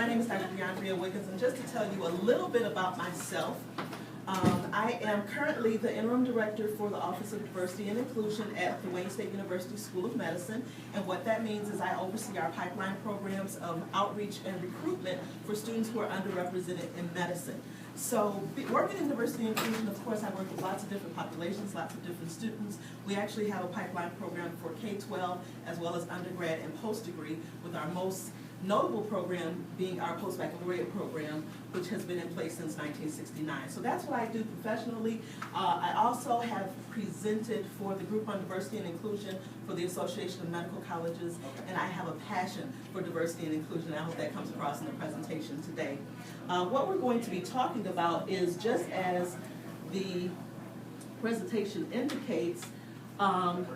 My name is Dr. Wiggins, and just to tell you a little bit about myself, I am currently the Interim Director for the Office of Diversity and Inclusion at the Wayne State University School of Medicine, and what that means is I oversee our pipeline programs of outreach and recruitment for students who are underrepresented in medicine. So working in diversity and inclusion, of course, I work with lots of different populations, lots of different students. We actually have a pipeline program for K-12 as well as undergrad and post-degree, with our most notable program being our post-baccalaureate program, which has been in place since 1969. So that's what I do professionally. I also have presented for the group on diversity and inclusion for the Association of Medical Colleges, and I have a passion for diversity and inclusion. I hope that comes across in the presentation today. What we're going to be talking about is, just as the presentation indicates,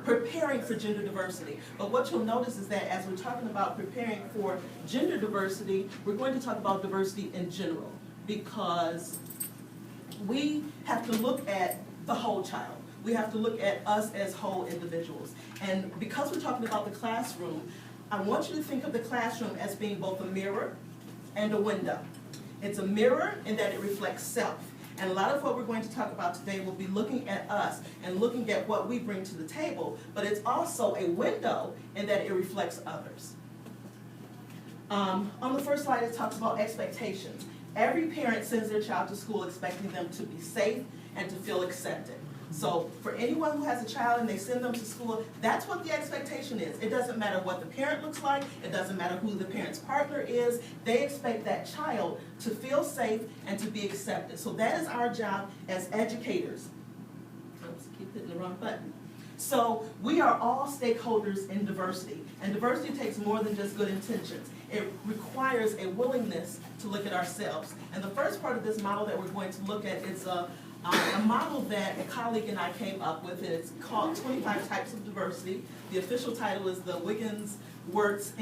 preparing for gender diversity. But what you'll notice is that as we're talking about preparing for gender diversity, we're going to talk about diversity in general, because we have to look at the whole child. We have to look at us as whole individuals. And because we're talking about the classroom, I want you to think of the classroom as being both a mirror and a window. It's a mirror in that it reflects self. And a lot of what we're going to talk about today will be looking at us and looking at what we bring to the table, but it's also a window in that it reflects others. On the first slide, it talks about expectations. Every parent sends their child to school expecting them to be safe and to feel accepted. So for anyone who has a child and they send them to school, that's what the expectation is. It doesn't matter what the parent looks like. It doesn't matter who the parent's partner is. They expect that child to feel safe and to be accepted. So that is our job as educators. Oops, keep hitting the wrong button. So we are all stakeholders in diversity, and diversity takes more than just good intentions. It requires a willingness to look at ourselves. And the first part of this model that we're going to look at is a model that a colleague and I came up with. It's called 25 Types of Diversity. The official title is the Wiggins Weertz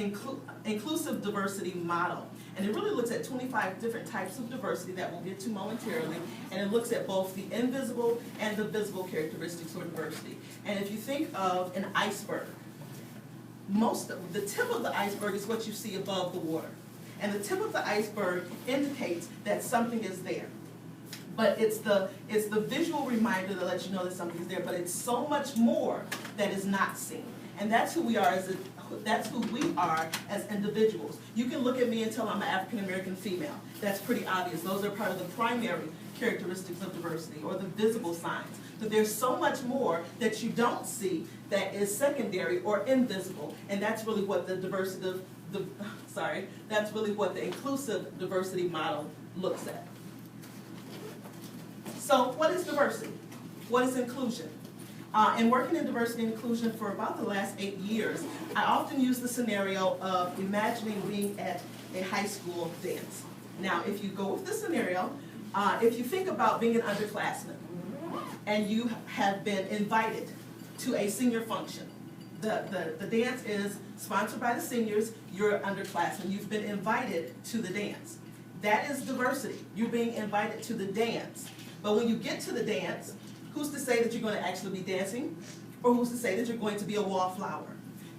Inclusive Diversity Model. And it really looks at 25 different types of diversity that we'll get to momentarily, and it looks at both the invisible and the visible characteristics of diversity. And if you think of an iceberg, the tip of the iceberg is what you see above the water. And the tip of the iceberg indicates that something is there. But it's the visual reminder that lets you know that something's there, but it's so much more that is not seen. And that's who we are as individuals. You can look at me and tell I'm an African American female. That's pretty obvious. Those are part of the primary characteristics of diversity, or the visible signs. But there's so much more that you don't see that is secondary or invisible, and that's really what the that's really what the inclusive diversity model looks at. So what is diversity? What is inclusion? In working in diversity and inclusion for about the last 8 years, I often use the scenario of imagining being at a high school dance. Now, if you go with the scenario, if you think about being an underclassman and you have been invited to a senior function, the dance is sponsored by the seniors, you're an underclassman, you've been invited to the dance. That is diversity. You're being invited to the dance. But when you get to the dance, who's to say that you're going to actually be dancing? Or who's to say that you're going to be a wallflower?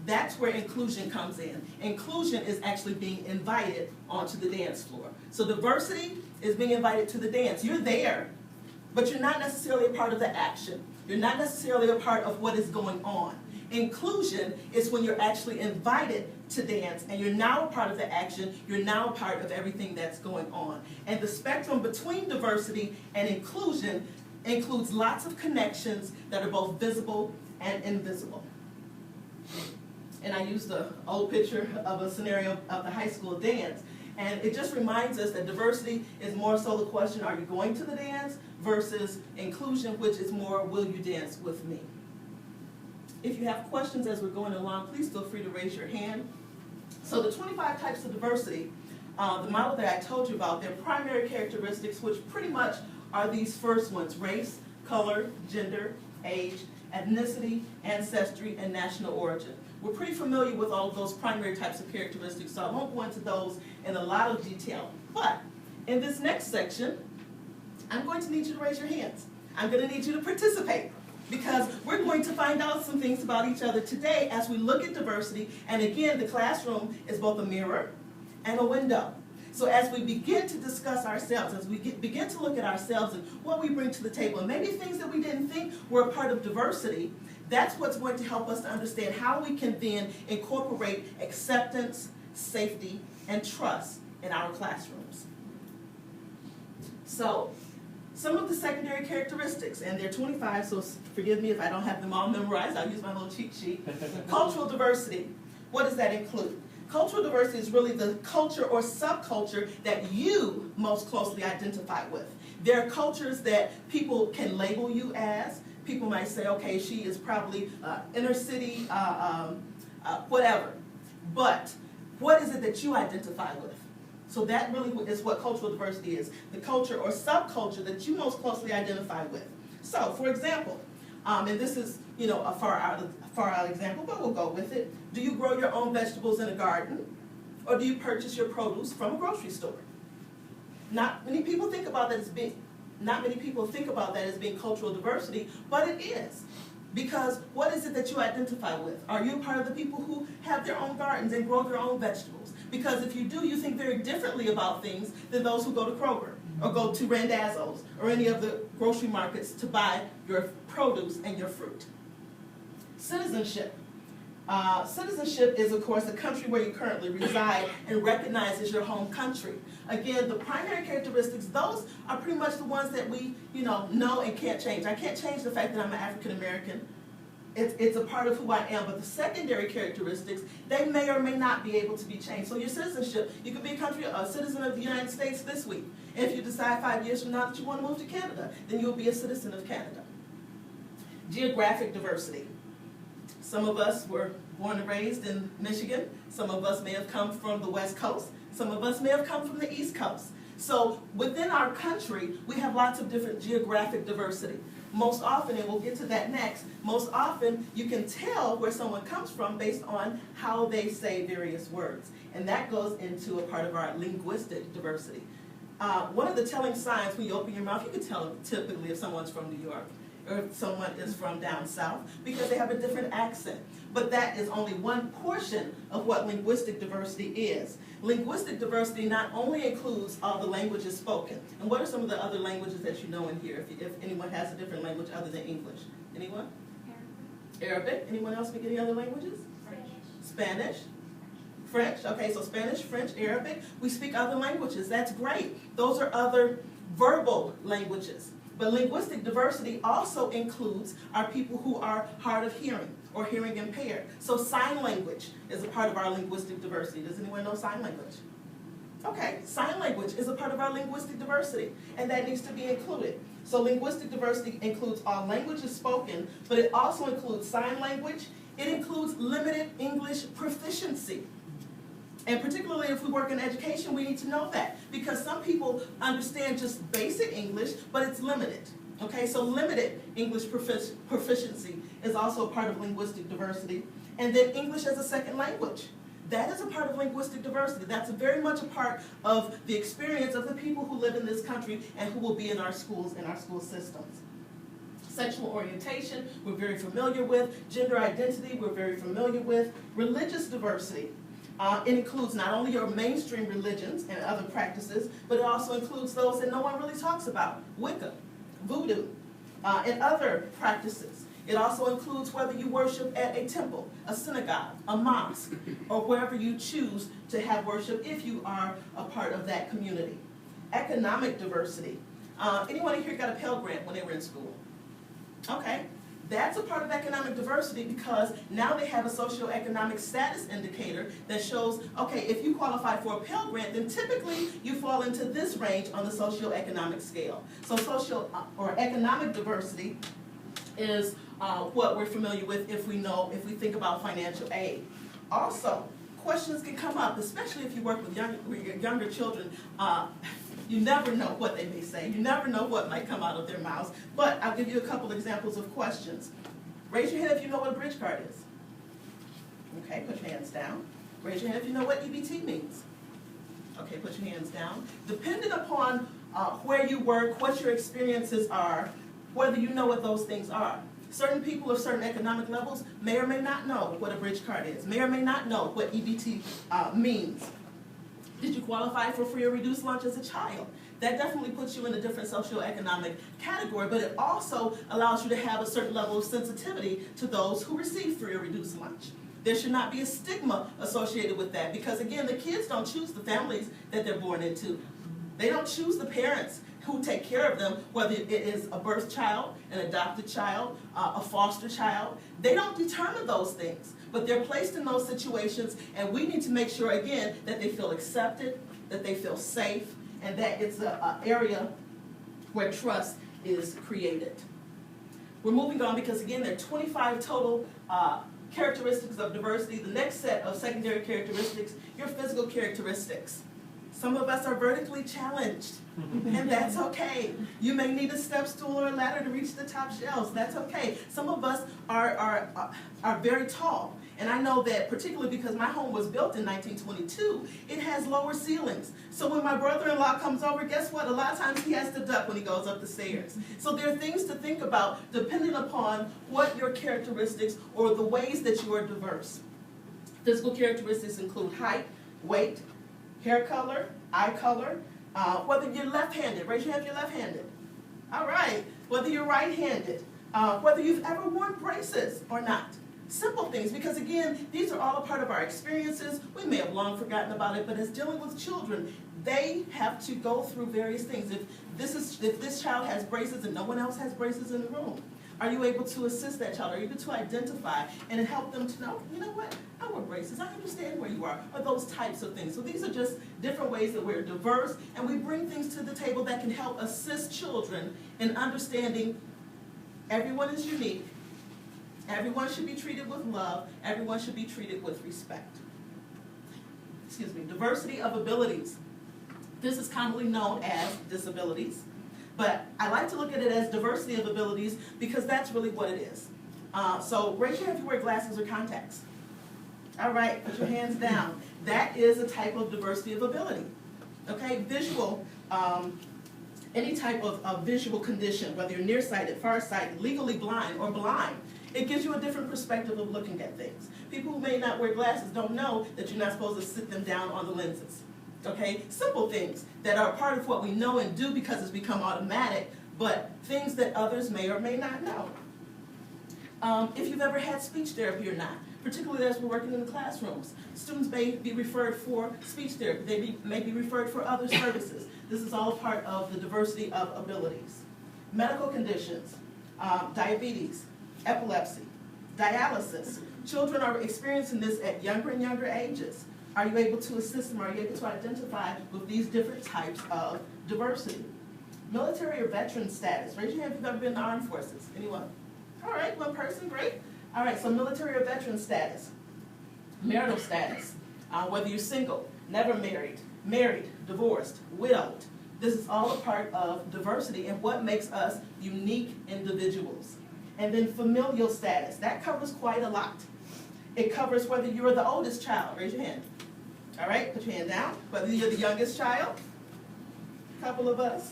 That's where inclusion comes in. Inclusion is actually being invited onto the dance floor. So diversity is being invited to the dance. You're there, but you're not necessarily a part of the action. You're not necessarily a part of what is going on. Inclusion is when you're actually invited to dance, and you're now a part of the action, you're now a part of everything that's going on. And the spectrum between diversity and inclusion includes lots of connections that are both visible and invisible. And I used the old picture of a scenario of the high school dance, and it just reminds us that diversity is more so the question, are you going to the dance, versus inclusion, which is more, will you dance with me? If you have questions as we're going along, please feel free to raise your hand. So the 25 types of diversity, the model that I told you about, their primary characteristics, which pretty much are these first ones: race, color, gender, age, ethnicity, ancestry, and national origin. We're pretty familiar with all of those primary types of characteristics, so I won't go into those in a lot of detail. But in this next section, I'm going to need you to raise your hands. I'm going to need you to participate, because we're going to find out some things about each other today as we look at diversity. And again, the classroom is both a mirror and a window. So as we begin to discuss ourselves, as we begin to look at ourselves and what we bring to the table, and maybe things that we didn't think were a part of diversity, that's what's going to help us to understand how we can then incorporate acceptance, safety, and trust in our classrooms. So, some of the secondary characteristics, and there are 25, so forgive me if I don't have them all memorized, I'll use my little cheat sheet. Cultural diversity, what does that include? Cultural diversity is really the culture or subculture that you most closely identify with. There are cultures that people can label you as. People might say, okay, she is probably inner city, whatever. But what is it that you identify with? So that really is what cultural diversity is, the culture or subculture that you most closely identify with. So, for example, and this is, a far out example, but we'll go with it. Do you grow your own vegetables in a garden, or do you purchase your produce from a grocery store? Not many people think about that as being cultural diversity, but it is. Because what is it that you identify with? Are you part of the people who have their own gardens and grow their own vegetables? Because if you do, you think very differently about things than those who go to Kroger or go to Randazzo's or any of the grocery markets to buy your produce and your fruit. Citizenship. Citizenship is, of course, the country where you currently reside and recognized as your home country. Again, the primary characteristics, those are pretty much the ones that we, know and can't change. I can't change the fact that I'm an African American. It's a part of who I am, but the secondary characteristics, they may or may not be able to be changed. So your citizenship, you could be a citizen of the United States this week. And if you decide 5 years from now that you want to move to Canada, then you'll be a citizen of Canada. Geographic diversity. Some of us were born and raised in Michigan. Some of us may have come from the West Coast. Some of us may have come from the East Coast. So within our country, we have lots of different geographic diversity. Most often, and we'll get to that next, most often you can tell where someone comes from based on how they say various words. And that goes into a part of our linguistic diversity. One of the telling signs when you open your mouth, you can tell typically if someone's from New York or if someone is from down south because they have a different accent. But that is only one portion of what linguistic diversity is. Linguistic diversity not only includes all the languages spoken. And what are some of the other languages that you know in here, if anyone has a different language other than English? Anyone? Arabic. Anyone else speak any other languages? Spanish. French. Okay, so Spanish, French, Arabic. We speak other languages. That's great. Those are other verbal languages. But linguistic diversity also includes our people who are hard of hearing or hearing impaired. So sign language is a part of our linguistic diversity. Does anyone know sign language? Okay, sign language is a part of our linguistic diversity, and that needs to be included. So linguistic diversity includes all languages spoken, but it also includes sign language. It includes limited English proficiency. And particularly if we work in education, we need to know that because some people understand just basic English, but it's limited. Okay, so limited English proficiency is also a part of linguistic diversity. And then English as a second language. That is a part of linguistic diversity. That's very much a part of the experience of the people who live in this country and who will be in our schools and our school systems. Sexual orientation, we're very familiar with. Gender identity, we're very familiar with. Religious diversity. It includes not only your mainstream religions and other practices, but it also includes those that no one really talks about. Wicca, Voodoo, and other practices. It also includes whether you worship at a temple, a synagogue, a mosque, or wherever you choose to have worship if you are a part of that community. Economic diversity. Anyone in here got a Pell Grant when they were in school? Okay. That's a part of economic diversity because now they have a socioeconomic status indicator that shows, okay, if you qualify for a Pell Grant, then typically you fall into this range on the socioeconomic scale. So social or economic diversity is what we're familiar with if we think about financial aid. Also, questions can come up, especially if you work with younger children. You never know what they may say. You never know what might come out of their mouths. But I'll give you a couple examples of questions. Raise your hand if you know what a bridge card is. Okay, put your hands down. Raise your hand if you know what EBT means. Okay, put your hands down. Depending upon where you work, what your experiences are, whether you know what those things are. Certain people of certain economic levels may or may not know what a bridge card is, may or may not know what EBT means. Did you qualify for free or reduced lunch as a child? That definitely puts you in a different socioeconomic category, but it also allows you to have a certain level of sensitivity to those who receive free or reduced lunch. There should not be a stigma associated with that because, again, the kids don't choose the families that they're born into. They don't choose the parents who take care of them, whether it is a birth child, an adopted child, a foster child. They don't determine those things, but they're placed in those situations, and we need to make sure, again, that they feel accepted, that they feel safe, and that it's an area where trust is created. We're moving on because, again, there are 25 total characteristics of diversity. The next set of secondary characteristics, your physical characteristics. Some of us are vertically challenged, and that's okay. You may need a step stool or a ladder to reach the top shelves. That's okay. Some of us are very tall, and I know that particularly because my home was built in 1922, it has lower ceilings. So when my brother-in-law comes over, guess what? A lot of times he has to duck when he goes up the stairs. So there are things to think about depending upon what your characteristics or the ways that you are diverse. Physical characteristics include height, weight, hair color, eye color, whether you're left-handed. Raise your hand if you're left-handed. All right. Whether you're right-handed, whether you've ever worn braces or not. Simple things, because again, these are all a part of our experiences. We may have long forgotten about it, but as dealing with children, they have to go through various things. If this child has braces and no one else has braces in the room, are you able to assist that child? Are you able to identify and help them to know, you know what, I wear braces, I understand where you are, or those types of things. So these are just different ways that we're diverse, and we bring things to the table that can help assist children in understanding everyone is unique, everyone should be treated with love, everyone should be treated with respect. Excuse me, diversity of abilities. This is commonly known as disabilities. But I like to look at it as diversity of abilities because that's really what it is. So raise your hand if you wear glasses or contacts. All right, put your hands down. That is a type of diversity of ability. Okay, visual, any type of visual condition, whether you're nearsighted, farsighted, legally blind, or blind, it gives you a different perspective of looking at things. People who may not wear glasses don't know that you're not supposed to sit them down on the lenses. Okay, simple things that are part of what we know and do because it's become automatic, but things that others may or may not know. If you've ever had speech therapy or not, particularly as we're working in the classrooms, students may be referred for speech therapy, they may be referred for other services. This is all part of the diversity of abilities. Medical conditions, diabetes, epilepsy, dialysis. Children are experiencing this at younger and younger ages. Are you able to assist them? Are you able to identify with these different types of diversity? Military or veteran status. Raise your hand if you've ever been in the armed forces. Anyone? All right, one person, great. All right, so military or veteran status. Marital status. Whether you're single, never married, married, divorced, widowed. This is all a part of diversity and what makes us unique individuals. And then familial status. That covers quite a lot. It covers whether you're the oldest child. Raise your hand. All right, put your hand down. Whether you're the youngest child, a couple of us.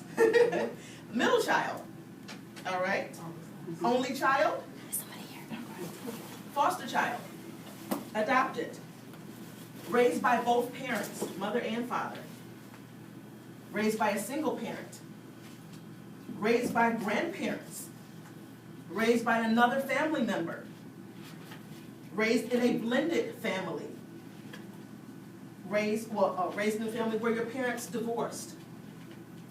Middle child. All right. Only child. Foster child. Adopted. Raised by both parents, mother and father. Raised by a single parent. Raised by grandparents. Raised by another family member. Raised in a blended family. Raised in a family where your parents divorced.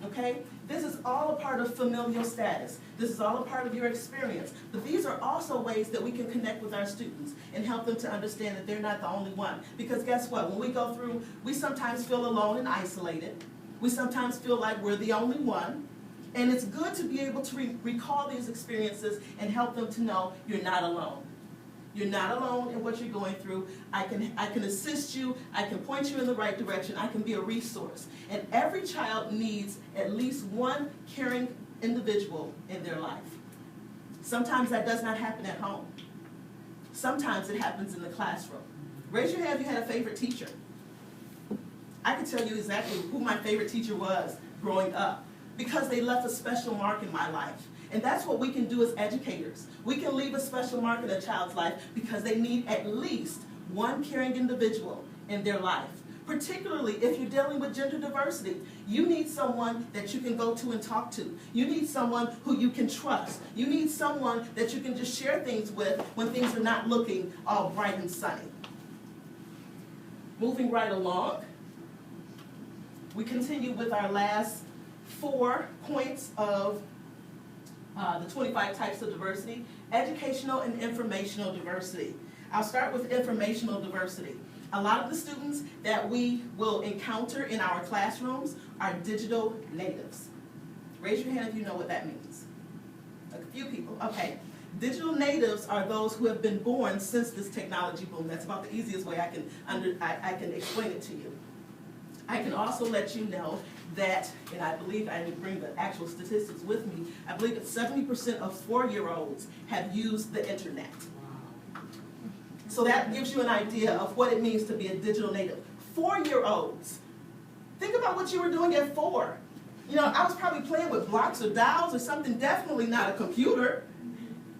Okay? This is all a part of familial status. This is all a part of your experience. But these are also ways that we can connect with our students and help them to understand that they're not the only one. Because guess what? When we go through, we sometimes feel alone and isolated. We sometimes feel like we're the only one. And it's good to be able to recall these experiences and help them to know you're not alone. You're not alone in what you're going through. I can assist you. I can point you in the right direction. I can be a resource. And every child needs at least one caring individual in their life. Sometimes that does not happen at home. Sometimes it happens in the classroom. Raise your hand if you had a favorite teacher. I can tell you exactly who my favorite teacher was growing up because they left a special mark in my life. And that's what we can do as educators. We can leave a special mark in a child's life because they need at least one caring individual in their life. particularly if you're dealing with gender diversity. You need someone that you can go to and talk to. You need someone who you can trust. You need someone that you can just share things with when things are not looking all bright and sunny. Moving right along, we continue with our last 4 points of the 25 types of diversity: educational and informational diversity. I'll start with informational diversity. A lot of the students that we will encounter in our classrooms are digital natives. Raise your hand if you know what that means. A few people, okay. Digital natives are those who have been born since this technology boom. That's about the easiest way I can explain it to you. I can also let you know that, and I believe I didn't bring the actual statistics with me, I believe that 70% of 4-year-olds have used the internet. So that gives you an idea of what it means to be a digital native. 4-year-olds. Think about what you were doing at 4. You know, I was probably playing with blocks or dials or something, definitely not a computer.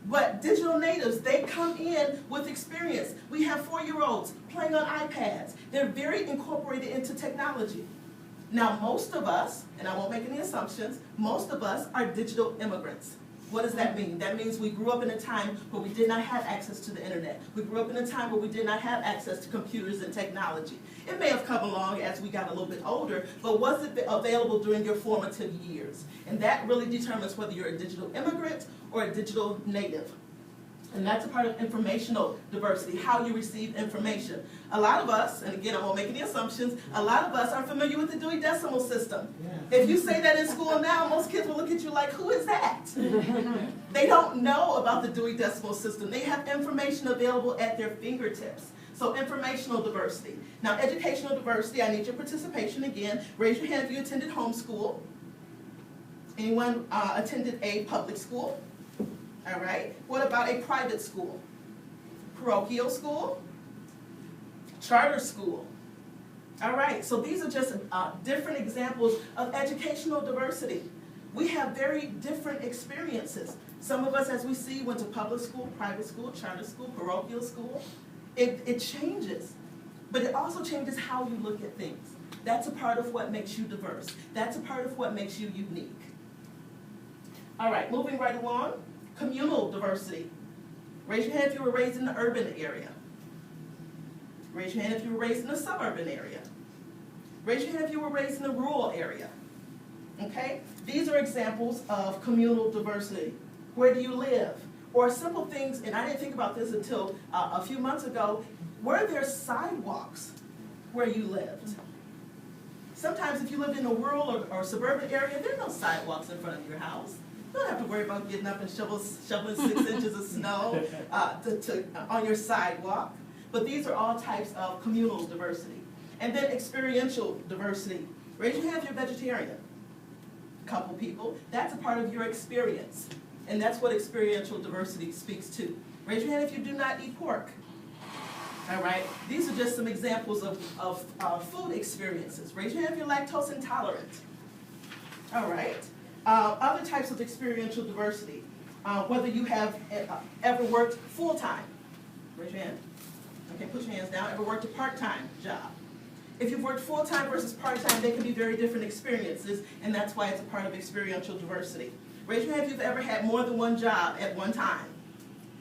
But digital natives, they come in with experience. We have 4-year-olds playing on iPads. They're very incorporated into technology. Now, most of us, and I won't make any assumptions, most of us are digital immigrants. What does that mean? That means we grew up in a time where we did not have access to the internet. We grew up in a time where we did not have access to computers and technology. It may have come along as we got a little bit older, but was it available during your formative years? And that really determines whether you're a digital immigrant or a digital native. And that's a part of informational diversity, how you receive information. A lot of us, and again, I won't make any assumptions, a lot of us are familiar with the Dewey Decimal System. Yeah. If you say that in school now, most kids will look at you like, who is that? They don't know about the Dewey Decimal System. They have information available at their fingertips. So informational diversity. Now, educational diversity, I need your participation again. Raise your hand if you attended homeschool. Anyone attended a public school? All right. What about a private school? Parochial school? Charter school? All right. So these are just different examples of educational diversity. We have very different experiences. Some of us, as we see, went to public school, private school, charter school, parochial school. It changes. But it also changes how you look at things. That's a part of what makes you diverse. That's a part of what makes you unique. All right. Moving right along. Communal diversity. Raise your hand if you were raised in the urban area. Raise your hand if you were raised in the suburban area. Raise your hand if you were raised in the rural area. Okay? These are examples of communal diversity. Where do you live? Or simple things, and I didn't think about this until a few months ago, were there sidewalks where you lived? Sometimes if you lived in a rural or suburban area, there are no sidewalks in front of your house. You don't have to worry about getting up and shoveling 6 inches of snow on your sidewalk. But these are all types of communal diversity. And then experiential diversity. Raise your hand if you're vegetarian. Couple people. That's a part of your experience. And that's what experiential diversity speaks to. Raise your hand if you do not eat pork. All right. These are just some examples of food experiences. Raise your hand if you're lactose intolerant. All right. Other types of experiential diversity, whether you have ever worked full-time. Raise your hand. Okay, put your hands down. Ever worked a part-time job? If you've worked full-time versus part-time, they can be very different experiences, and that's why it's a part of experiential diversity. Raise your hand if you've ever had more than one job at one time.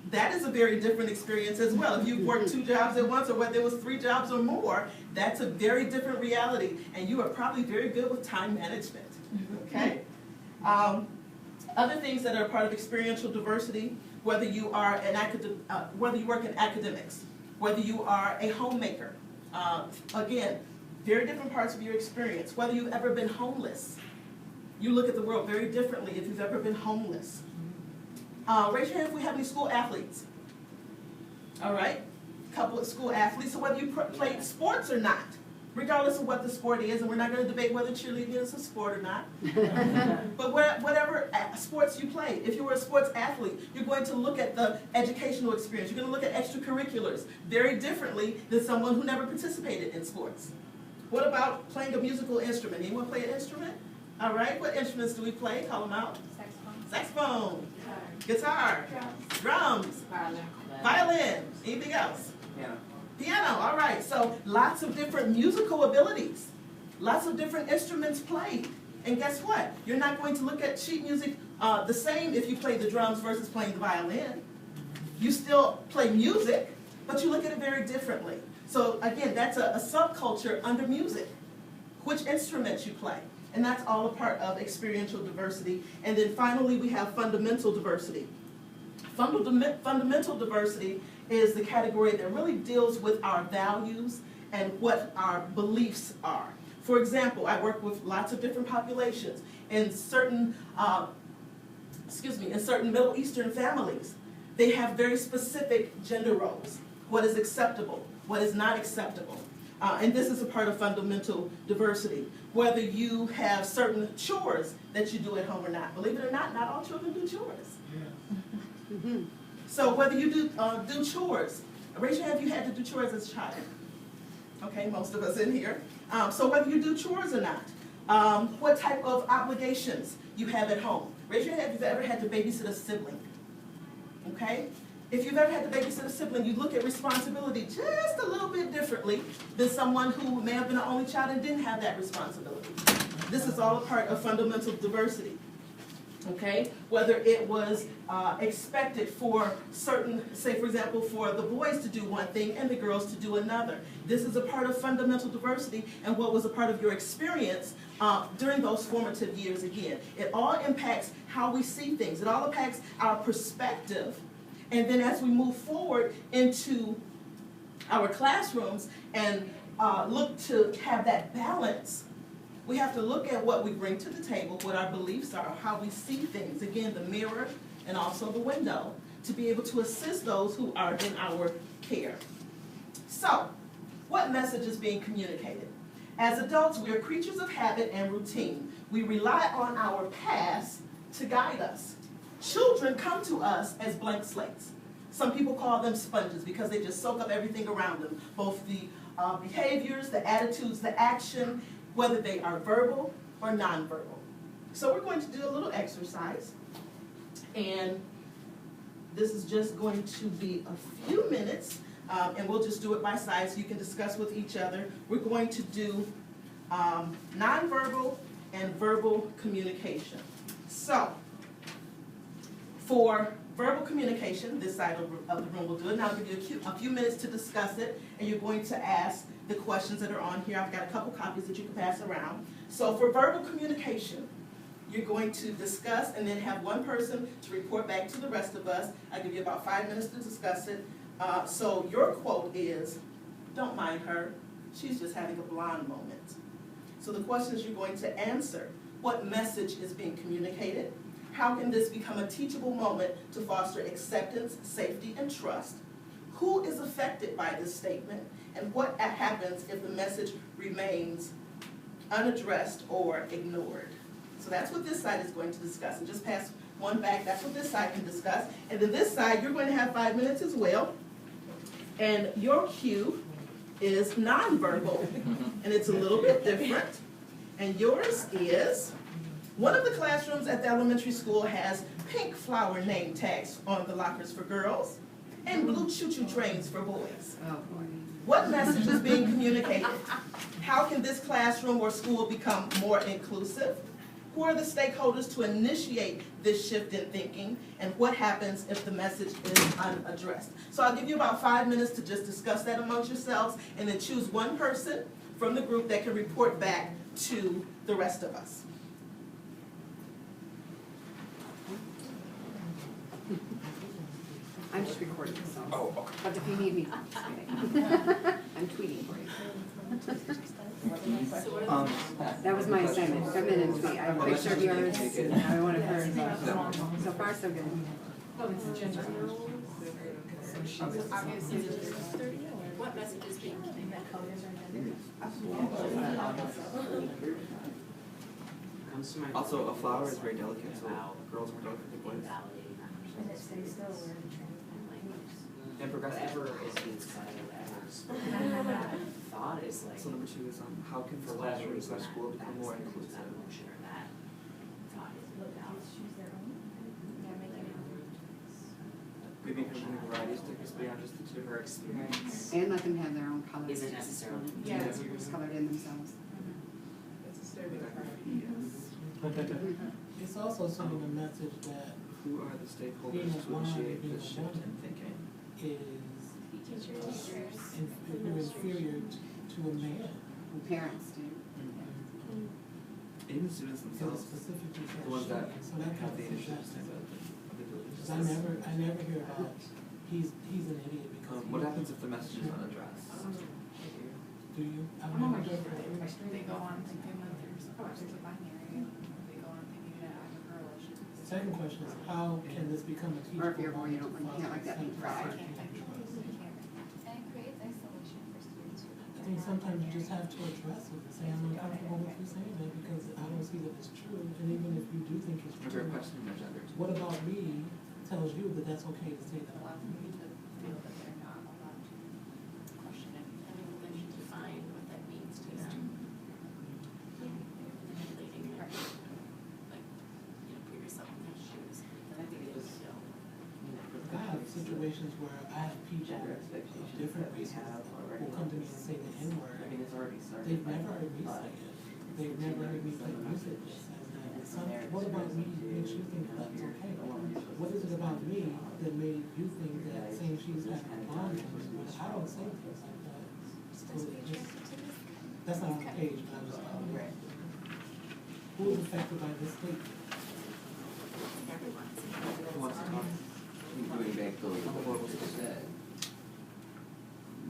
That is a very different experience as well. If you've worked 2 jobs at once, or whether it was 3 jobs or more, that's a very different reality, and you are probably very good with time management. Okay? Other things that are part of experiential diversity, whether you are whether you work in academics, whether you are a homemaker, again, very different parts of your experience. Whether you've ever been homeless, you look at the world very differently if you've ever been homeless. Raise your hand if we have any school athletes. All right, a couple of school athletes. So whether you played sports or not, regardless of what the sport is, and we're not going to debate whether cheerleading is a sport or not, but whatever sports you play, if you were a sports athlete, you're going to look at the educational experience. You're going to look at extracurriculars very differently than someone who never participated in sports. What about playing a musical instrument? Anyone play an instrument? All right, what instruments do we play? Call them out. Saxophone. Saxophone. Guitar. Drums. Violin. Anything else? Piano, all right. So lots of different musical abilities, lots of different instruments played. And guess what? You're not going to look at sheet music the same if you play the drums versus playing the violin. You still play music, but you look at it very differently. So again, that's a subculture under music, which instruments you play. And that's all a part of experiential diversity. And then finally, we have fundamental diversity. Fundamental diversity is the category that really deals with our values and what our beliefs are. For example, I work with lots of different populations. In certain Middle Eastern families, they have very specific gender roles. What is acceptable, what is not acceptable. And this is a part of fundamental diversity. Whether you have certain chores that you do at home or not. Believe it or not all children do chores. Yeah. So whether you do chores, raise your hand if you had to do chores as a child. Okay, most of us in here. So whether you do chores or not, what type of obligations you have at home. Raise your hand if you've ever had to babysit a sibling. Okay? If you've ever had to babysit a sibling, you look at responsibility just a little bit differently than someone who may have been an only child and didn't have that responsibility. This is all a part of fundamental diversity. Okay? Whether it was expected for certain, say for example, for the boys to do one thing and the girls to do another. This is a part of fundamental diversity and what was a part of your experience during those formative years again. It all impacts how we see things. It all impacts our perspective. And then as we move forward into our classrooms and look to have that balance, we have to look at what we bring to the table, what our beliefs are, how we see things. Again, the mirror and also the window, to be able to assist those who are in our care. So, what message is being communicated? As adults, we are creatures of habit and routine. We rely on our past to guide us. Children come to us as blank slates. Some people call them sponges because they just soak up everything around them, both the behaviors, the attitudes, the action, whether they are verbal or nonverbal. So we're going to do a little exercise, and this is just going to be a few minutes, and we'll just do it by side so you can discuss with each other. We're going to do nonverbal and verbal communication. So, for verbal communication, this side of the room will do it. Now I'll give you a few minutes to discuss it, and you're going to ask the questions that are on here. I've got a couple copies that you can pass around. So for verbal communication, you're going to discuss and then have one person to report back to the rest of us. I'll give you about 5 minutes to discuss it. So your quote is, "Don't mind her, she's just having a blonde moment." So the questions you're going to answer: what message is being communicated? How can this become a teachable moment to foster acceptance, safety, and trust? Who is affected by this statement? And what happens if the message remains unaddressed or ignored? So that's what this side is going to discuss. And just pass one back. That's what this side can discuss. And then this side, you're going to have 5 minutes as well. And your cue is nonverbal. And it's a little bit different. And yours is, one of the classrooms at the elementary school has pink flower name tags on the lockers for girls and blue choo-choo trains for boys. Oh, boy. What message is being communicated? How can this classroom or school become more inclusive? Who are the stakeholders to initiate this shift in thinking? And what happens if the message is unaddressed? So I'll give you about 5 minutes to just discuss that amongst yourselves, and then choose one person from the group that can report back to the rest of us. I'm just recording this. Oh, okay. But if you need me, I'm tweeting for you. That was my assignment. Come in and tweet. I have a picture of yours. I want to hers. So far, so good. Oh, it's gender. What message is being Also, a flower is very delicate, so girls are more delicate than boys. And it stays still where And progressive. Thought is like. So number 2 is how can classrooms or school become more inclusive? Maybe having a variety of stickers beyond just the two. Her experience And let them have their own colors. isn't necessarily. Yeah. Just colored in themselves. It's a stereotype. It's also sending a message that Who are the stakeholders to initiate this shift in thinking? is Teachers. you're inferior to a man. Parents do. Even students So it themselves, specifically says the ones that she. So that have kind the of initiative to suggests. stand up and ability to Because I never hear about he's an idiot because. What happens if the message is unaddressed? Do you? I've I'm on my never- birthday. They go on thinking that there's a binary. They go on thinking that I'm a girlish. Second question is, how can this become a Or if teachable you're a boy, you don't moment like- can't like that pink for frock. separation and trust? And it creates isolation for students who. I think sometimes you just have to address it and say, I'm uncomfortable with you saying that because I don't see that it's true. And even if you do think it's If they're true, questioning their gender too. what about me tells you that that's okay to say that? Allows me to feel that they're not allowed to question it. I mean, then you define what that means to them. Manipulating their, like, put yourself in their shoes. And I think it was, I have situations where I have people gender of expectations different that we races have already. will come to me and say the N-word. I mean, it's already started. They've never heard me say it. They've never heard me play music that says that. What about me makes you think that's okay? What is it about me that made you think that saying she's having a blonde hair was good? I don't say things like that. So it just, that's not on the page, but I'm just talking. Who is affected by this statement? Who wants to talk? Going back to what was said,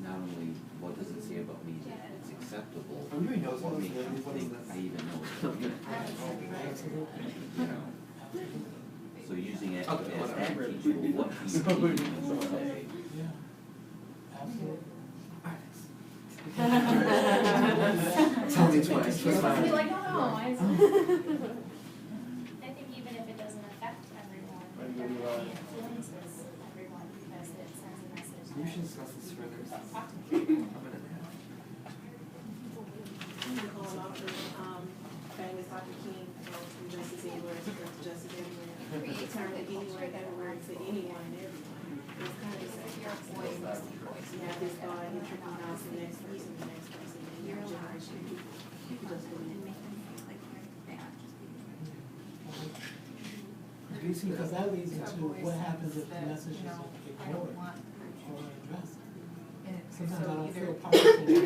not only what does it say about me that it's acceptable, what makes you think I even know it's something. You know, so using it as that teacher, what do you say? Yeah, absolutely. Tell me twice. You're supposed to be like, no, I think even if it doesn't affect everyone, it definitely influences everyone because it sends a message. We should discuss this further. Talk to me. A minute and a half. I'm gonna call out the, famous Dr. King, Justice Anywhere, Justice Everywhere. Turn it anywhere, everywhere, to anyone and everyone. It's kind of like, you have this thought, and you're trickling down to the next person, and then your generation. People just believe. Because that leads into what happens if the that, message is I don't ignored want. or addressed. And Sometimes so I don't either- feel powerful to say, that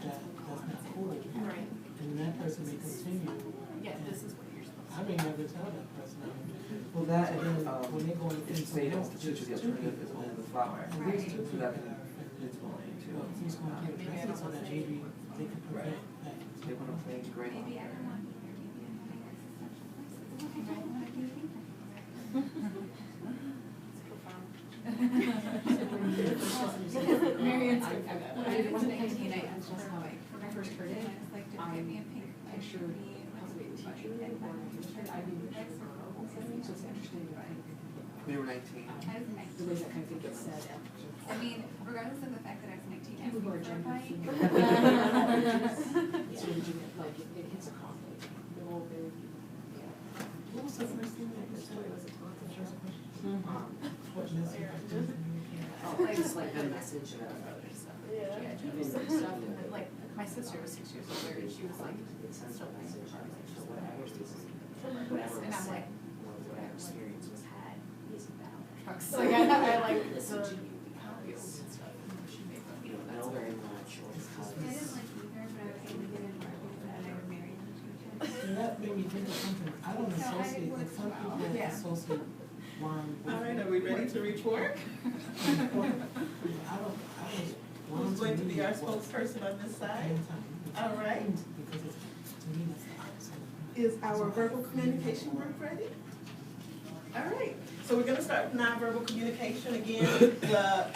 that's not cool. Right. And that person may continue. Yeah, this is what you're supposed to. I may never tell that person. Well, that So and, then when they go and if think state something else, institutes, the there's two alternative is people only the that- flower. at least two So people that that can, are offended. it's willing to. Well, who's going to get Maybe I addressed don't so that say maybe what- they can prevent that. They want to play great on Maybe I there. don't want either, maybe I'm having existential crisis. What do you think? Marion's good for that. When I was 19, that's just how when I first heard it, It's like, just give me a pink. pictured possibly a teacher or I didn't so it's interesting, right? They were 19. I was 19. The ways that kind of thing gets said. I mean, regardless of the fact that I was 19, I People who are was gender terrified. it's changing it, like it hits a conflict. The whole big, yeah. What was the first thing that you said? The first question? What message? Oh, it's like the message of other stuff. Yeah, just some stuff, and then, like, my sister was 6 years older, and she was like, It sends a message, so whatever and I'm like, whatever experience was had is valid. trucks, like, I like Listen the to you because and stuff, and she made them, you don't know very much or because. I didn't like either, but I was able to get into it, and I would marry them to each other. And that made me think of something. I don't associate, like some people Yeah. associate wine with. All right, are we ready to report? Who's going to be our spokesperson on this side? All right. Because it's, to me, that's the opposite. Is our verbal communication group ready? All right, so we're gonna start with nonverbal communication again. The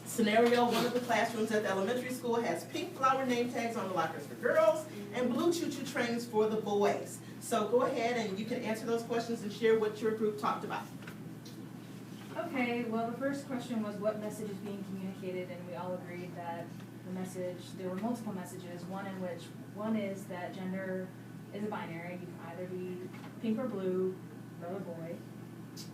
scenario, one of the classrooms at the elementary school has pink flower name tags on the lockers for girls and blue choo-choo trains for the boys. So go ahead and you can answer those questions and share what your group talked about. Okay, well, the first question was what message is being communicated, and we all agreed that the message, there were multiple messages, one is that gender is a binary, you can either be pink or blue, girl or boy.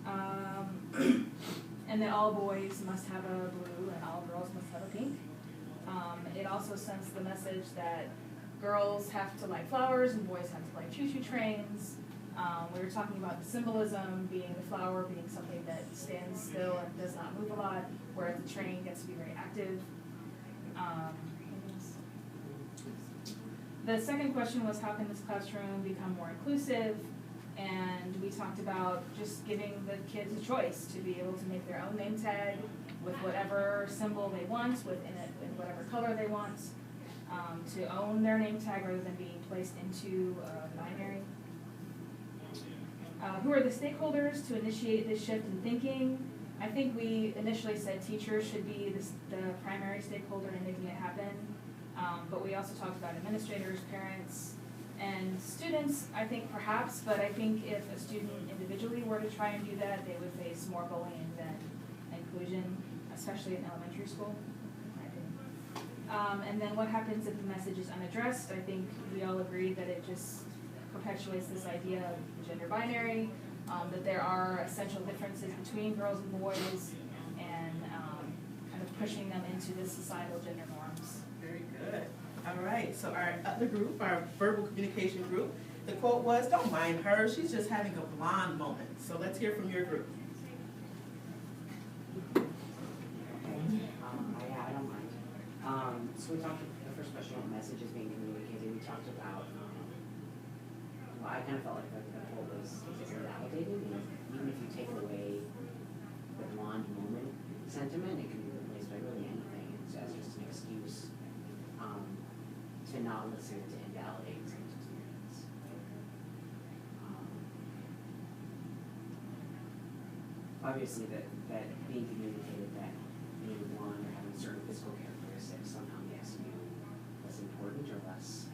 And that all boys must have a blue and all girls must have a pink. It also sends the message that girls have to like flowers and boys have to like choo-choo trains. We were talking about the symbolism being the flower being something that stands still and does not move a lot, whereas the train gets to be very active. The second question was, how can this classroom become more inclusive? And we talked about just giving the kids a choice to be able to make their own name tag with whatever symbol they want, within it, in whatever color they want, to own their name tag rather than being placed into a binary. Who are the stakeholders to initiate this shift in thinking? I think we initially said teachers should be the primary stakeholder in making it happen, but we also talked about administrators, parents, and students, I think perhaps, but I think if a student individually were to try and do that, they would face more bullying than inclusion, especially in elementary school, in my opinion. And then what happens if the message is unaddressed? I think we all agree that it just perpetuates this idea of gender binary, that there are essential differences between girls and boys, and kind of pushing them into the societal gender norms. Very good. All right, so our other group, our verbal communication group, the quote was, "Don't mind her, she's just having a blonde moment." So let's hear from your group. Okay, I don't mind. So we talked, the first question on messages being communicated, we talked about, well, I kind of felt like the quote was very validating, and even if you take away the blonde moment sentiment, it can be replaced by really anything. It's just an excuse to not listen, to invalidate someone's experience. Obviously, that being communicated that being blonde or having certain physical characteristics somehow makes you less important or less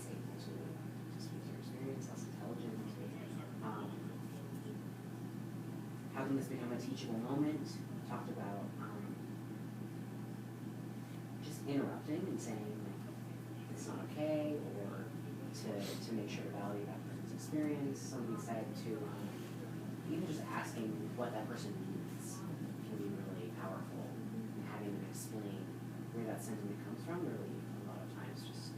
able to speak to your experience, less intelligent. How can this become a teachable moment? We talked about just interrupting and saying like, it's not okay, or to make sure to validate that person's experience. Somebody said to even just asking what that person needs can be really powerful, and having them explain where that sentiment comes from really a lot of times just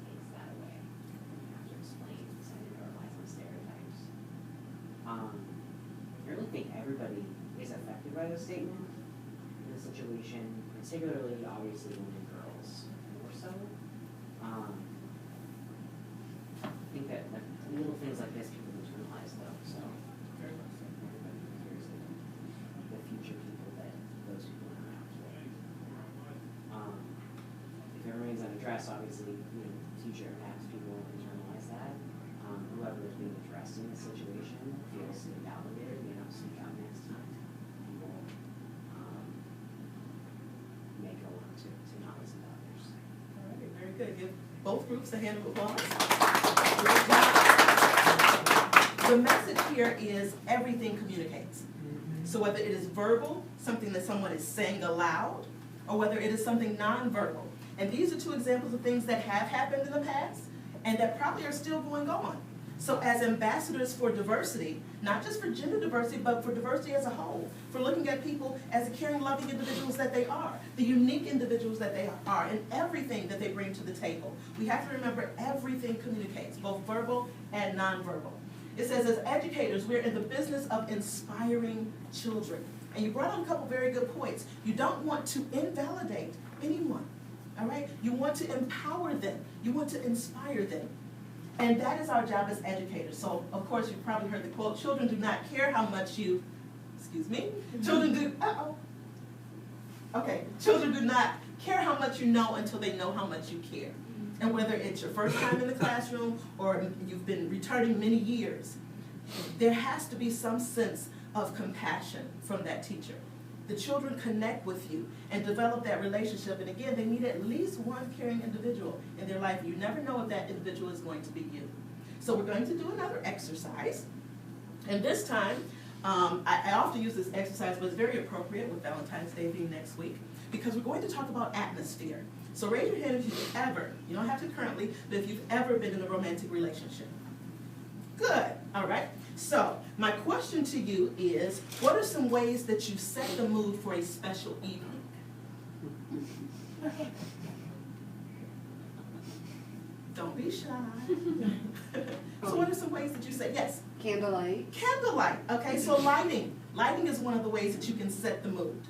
takes that away. You have to explain, something that relies on stereotypes. I really think everybody is affected by this statement in this situation, particularly obviously women and girls more so. I think that like, little things like this people internalize though, so everybody cares the future people that those people interact with. If it remains unaddressed, obviously, future impacts people will internalize that. Whoever is being addressed in this situation feels invalidated, speak out next time. People may go on to not listen to others. All right, very good. Give both groups a hand of applause. The message here is everything communicates. So whether it is verbal, something that someone is saying aloud, or whether it is something nonverbal. And these are two examples of things that have happened in the past and that probably are still going on. So as ambassadors for diversity, not just for gender diversity, but for diversity as a whole, for looking at people as the caring, loving individuals that they are, the unique individuals that they are, and everything that they bring to the table. We have to remember everything communicates, both verbal and nonverbal. It says, as educators, we're in the business of inspiring children. And you brought on a couple very good points. You don't want to invalidate anyone, all right? You want to empower them. You want to inspire them. And that is our job as educators. So, of course, you've probably heard the quote, children do not care how much you, children do not care how much you know until they know how much you care. And whether it's your first time in the classroom or you've been returning many years, there has to be some sense of compassion from that teacher. The children connect with you and develop that relationship. And again, they need at least one caring individual in their life. You never know if that individual is going to be you. So we're going to do another exercise. And this time, I often use this exercise, but it's very appropriate with Valentine's Day being next week, because we're going to talk about atmosphere. So raise your hand if you've ever, you don't have to currently, but if you've ever been in a romantic relationship. Good. All right, so my question to you is, what are some ways that you set the mood for a special evening? Don't be shy. So what are some ways that you say, yes? Candlelight. Candlelight, okay, so lighting. Lighting is one of the ways that you can set the mood.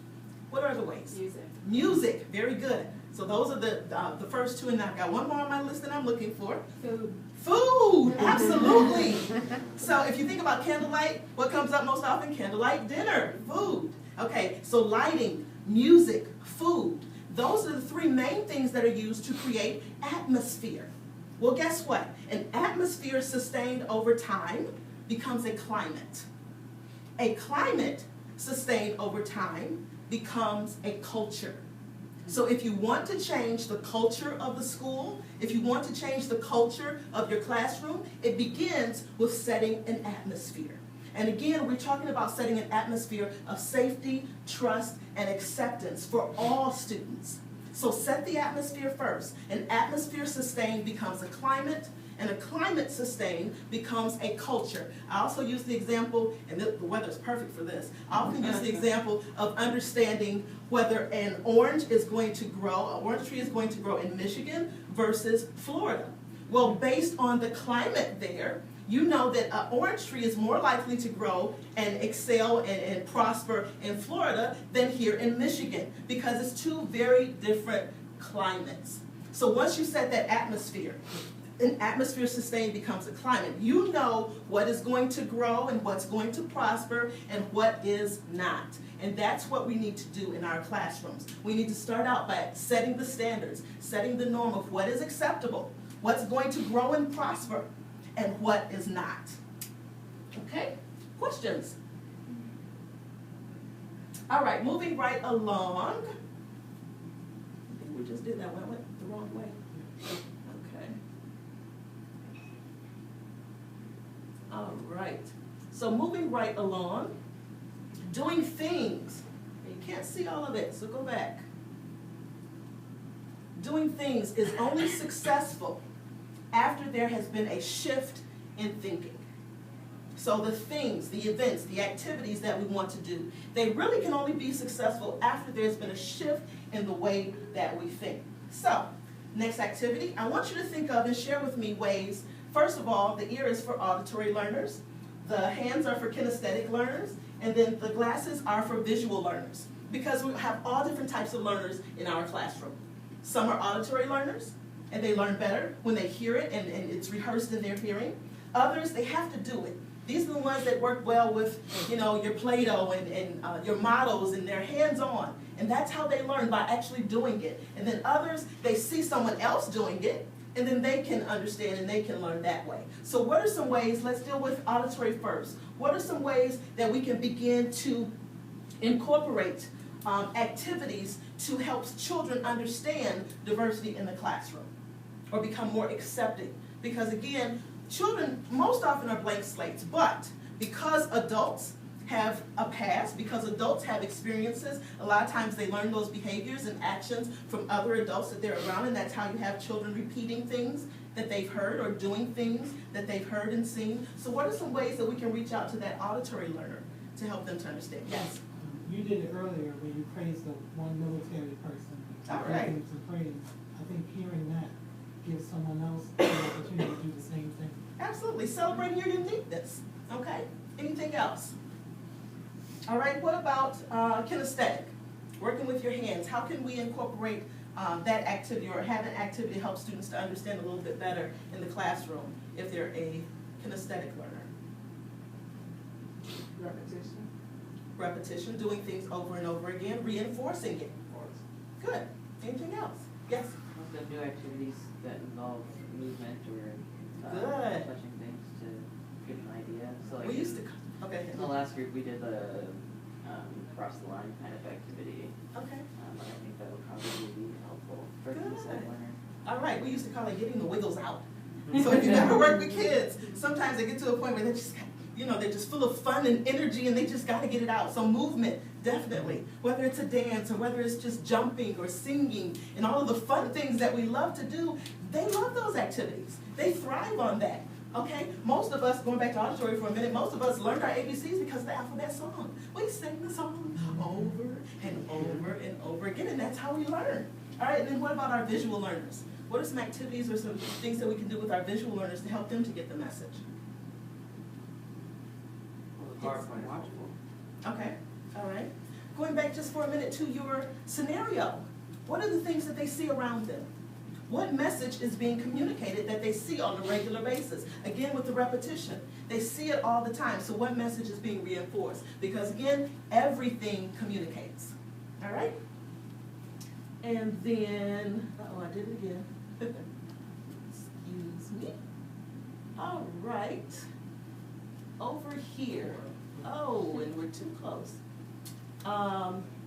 What are other ways? Music. Music, very good. So those are the first two, and I've got one more on my list that I'm looking for. Food. Food, absolutely. So if you think about candlelight, what comes up most often? Candlelight dinner, food. Okay, so lighting, music, food. Those are the three main things that are used to create atmosphere. Well, guess what? An atmosphere sustained over time becomes a climate. A climate sustained over time becomes a culture. So if you want to change the culture of the school, if you want to change the culture of your classroom, it begins with setting an atmosphere. And again, we're talking about setting an atmosphere of safety, trust, and acceptance for all students. So set the atmosphere first. An atmosphere sustained becomes a climate, and a climate sustained becomes a culture. I also use the example, and the weather's perfect for this, I often use the example of understanding whether an orange tree is going to grow in Michigan versus Florida. Well, based on the climate there, you know that an orange tree is more likely to grow and excel and prosper in Florida than here in Michigan, because it's two very different climates. So once you set that atmosphere, an atmosphere sustained becomes a climate. You know what is going to grow and what's going to prosper and what is not. And that's what we need to do in our classrooms. We need to start out by setting the standards, setting the norm of what is acceptable, what's going to grow and prosper, and what is not. Okay? Questions? All right, moving right along. I think we just did that one. I went the wrong way. Okay. All right. So moving right along, doing things. You can't see all of it, so go back. Doing things is only successful after there has been a shift in thinking. So the things, the events, the activities that we want to do, they really can only be successful after there's been a shift in the way that we think. So, next activity, I want you to think of and share with me ways. First of all, the ear is for auditory learners, the hands are for kinesthetic learners, and then the glasses are for visual learners, because we have all different types of learners in our classroom. Some are auditory learners, and they learn better when they hear it and it's rehearsed in their hearing. Others, they have to do it. These are the ones that work well with, your Play-Doh and your models, and they're hands-on. And that's how they learn, by actually doing it. And then others, they see someone else doing it, and then they can understand and they can learn that way. So what are some ways, let's deal with auditory first. What are some ways that we can begin to incorporate activities to help children understand diversity in the classroom, or become more accepting? Because again, children most often are blank slates, but because adults have a past, because adults have experiences, a lot of times they learn those behaviors and actions from other adults that they're around, and that's how you have children repeating things that they've heard or doing things that they've heard and seen. So what are some ways that we can reach out to that auditory learner to help them to understand? Yes? You did it earlier when you praised the one military person. All right. Gave him some praise. I think hearing that gives someone else the opportunity to do the same thing. Absolutely. Celebrating your uniqueness. Okay? Anything else? All right, what about kinesthetic? Working with your hands. How can we incorporate that activity, or have an activity to help students to understand a little bit better in the classroom if they're a kinesthetic learner? Repetition. Repetition, doing things over and over again, reinforcing it. Good. Anything else? Yes? Also new activities that involve movement or Good. touching things to get an idea. So like We used to, okay. in the last group we did the cross the line kind of activity. Okay. And I think that would probably be helpful for the Good. kinesthetic learner. All right, we used to call it getting the wiggles out. So if you ever work with kids, sometimes they get to a point where they just, they're just full of fun and energy, and they just got to get it out. So movement, definitely. Whether it's a dance, or whether it's just jumping or singing and all of the fun things that we love to do, they love those activities. They thrive on that. Okay, most of us, going back to auditory for a minute, most of us learned our ABCs because of the alphabet song. We sing the song over and over and over again, and that's how we learn. All right, and then what about our visual learners? What are some activities or some things that we can do with our visual learners to help them to get the message? Okay, all right. Going back just for a minute to your scenario. What are the things that they see around them? What message is being communicated that they see on a regular basis? Again, with the repetition, they see it all the time. So what message is being reinforced? Because again, everything communicates. All right? And then, uh-oh, I did it again. Excuse me. All right. Over here. Oh, and we're too close.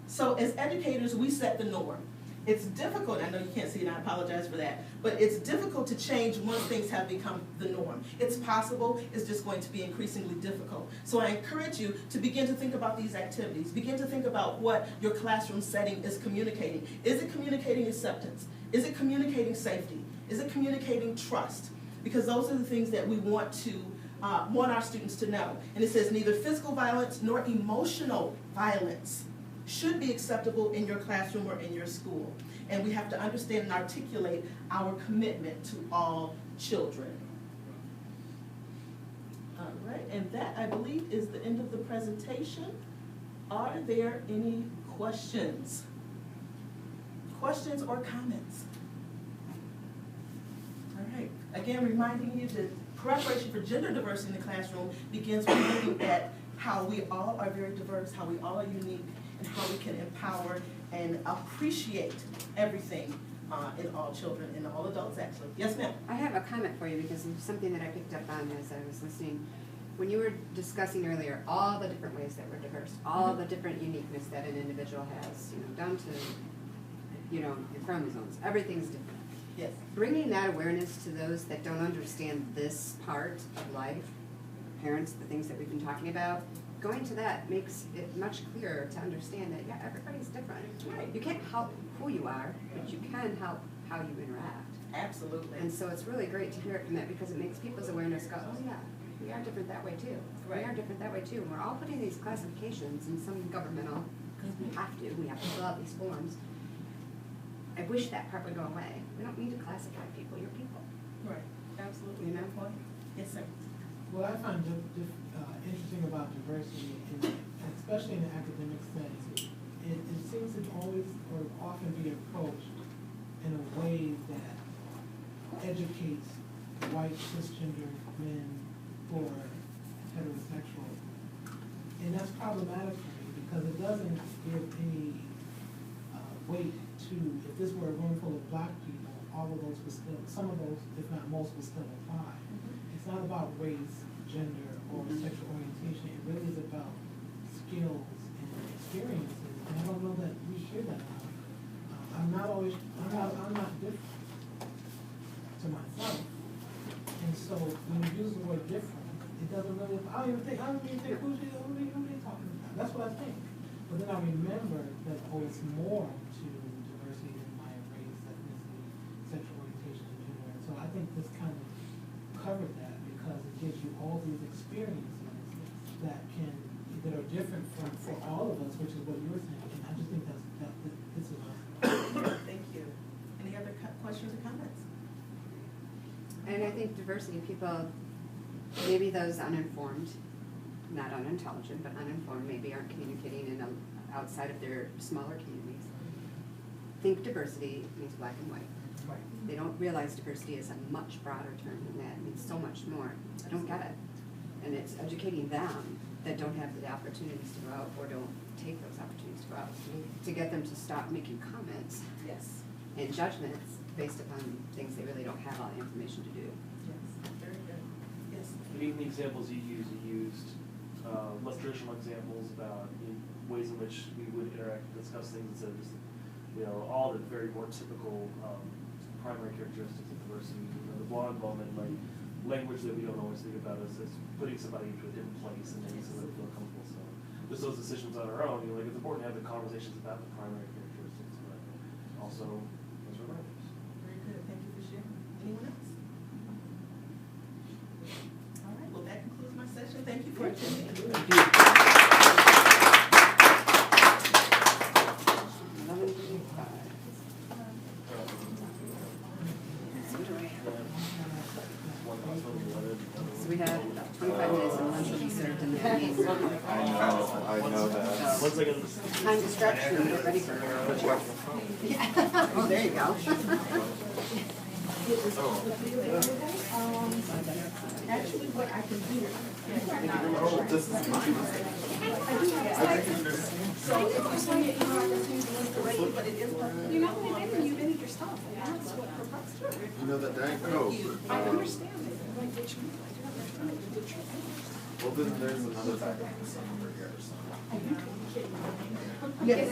So as educators, we set the norm. It's difficult, I know you can't see it, and I apologize for that, but it's difficult to change once things have become the norm. It's possible, it's just going to be increasingly difficult. So I encourage you to begin to think about these activities. Begin to think about what your classroom setting is communicating. Is it communicating acceptance? Is it communicating safety? Is it communicating trust? Because those are the things that we want our students to know. And it says neither physical violence nor emotional violence should be acceptable in your classroom or in your school. And we have to understand and articulate our commitment to all children. All right, and that, I believe, is the end of the presentation. Are there any questions? Questions or comments? All right, again, reminding you that preparation for gender diversity in the classroom begins with looking at how we all are very diverse, how we all are unique, and how we can empower and appreciate everything in all children, in all adults actually. Yes, ma'am? I have a comment for you because it's something that I picked up on as I was listening. When you were discussing earlier all the different ways that we're diverse, all the different uniqueness that an individual has, down to, your chromosomes, everything's different. Yes. Bringing that awareness to those that don't understand this part of life, parents, the things that we've been talking about, going to that makes it much clearer to understand that, yeah, everybody's different. Right. You can't help who you are, but you can help how you interact. Absolutely. And so it's really great to hear it from that because it makes people's awareness go, oh yeah, we are different that way too. Right. We are different that way too. And we're all putting these classifications in some governmental, because we have to fill out these forms. I wish that part would go away. We don't need to classify people, you're people. Right, absolutely. You know? Yes, sir. What I find interesting about diversity, especially in the academic setting, it seems to always or often be approached in a way that educates white cisgender men for heterosexual. And that's problematic for me because it doesn't give any weight to, if this were a room full of black people, all of those would still, some of those, if not most, would still apply. It's not about race, gender, or sexual orientation. It really is about skills and experiences. And I don't know that we share that now. I'm not different to myself. And so when you use the word different, it doesn't really, I don't even think, who are they talking about? That's what I think. But then I remember that, it's more to diversity than my race, ethnicity, sexual orientation, and gender. And so I think this kind of covered that because it gives you all these experiences that are different for all of us, which is what you were saying. And I just think that this is awesome. Thank you. Any other questions or comments? And I think diversity people, maybe those uninformed, not unintelligent, but uninformed, maybe aren't communicating outside of their smaller communities, think diversity means black and white. Right. They don't realize diversity is a much broader term than that. It means so much more. They don't get it. And it's educating them that don't have the opportunities to go out or don't take those opportunities to go out to get them to stop making comments Yes. and judgments based upon things they really don't have all the information to do. Yes. Very good. Yes. Even the examples you used less traditional examples about ways in which we would interact and discuss things instead of just, all the very more typical primary characteristics of diversity. The blonde moment, like language that we don't always think about as putting somebody into a different place and making somebody feel comfortable. So just those decisions on our own, it's important to have the conversations about the primary characteristics, but also as reminders. Very good. Thank you for sharing. Anyone else? One hospital, 11. So we have about 25 minutes and lunch will be served in the evening. I know that. One second. Time to stretch and get ready for Yeah. Oh, there you go. Actually, what I can do. Oh, this is mine. But it is perfect. You know, and you didn't your stuff, and that's what perplexed me. You know that Diet Coke. I understand it, like, what you mean, I do understand it, but you're Well, then there's another bag of some over here, so. Yes.